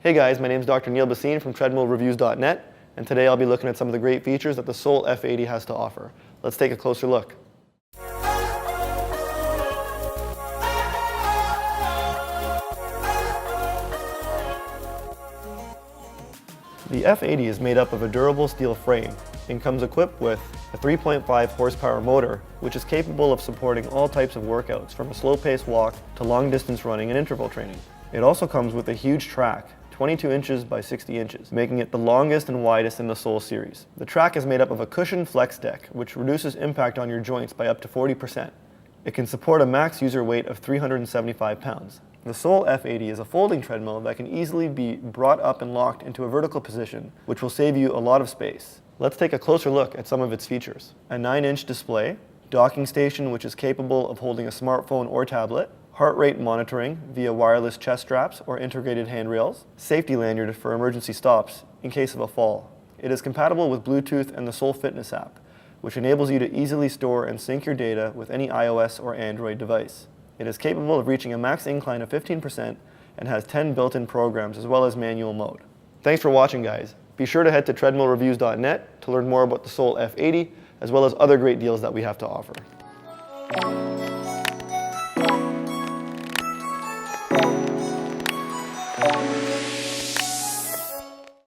Hey guys, my name is Dr. Neil Bassine from TreadmillReviews.net, and today I'll be looking at some of the great features that the Sole F80 has to offer. Let's take a closer look. The F80 is made up of a durable steel frame and comes equipped with a 3.5 horsepower motor, which is capable of supporting all types of workouts, from a slow-paced walk to long-distance running and interval training. It also comes with a huge track, 22 inches by 60 inches, making it the longest and widest in the Sole series. The track is made up of a cushioned flex deck, which reduces impact on your joints by up to 40%. It can support a max user weight of 375 pounds. The Sole F80 is a folding treadmill that can easily be brought up and locked into a vertical position, which will save you a lot of space. Let's take a closer look at some of its features. A 9-inch display, docking station which is capable of holding a smartphone or tablet, heart rate monitoring via wireless chest straps or integrated handrails, safety lanyard for emergency stops in case of a fall. It is compatible with Bluetooth and the Sole Fitness app, which enables you to easily store and sync your data with any iOS or Android device. It is capable of reaching a max incline of 15% and has 10 built-in programs as well as manual mode. Thanks for watching, guys. Be sure to head to TreadmillReviews.net to learn more about the Sole F80 as well as other great deals that we have to offer.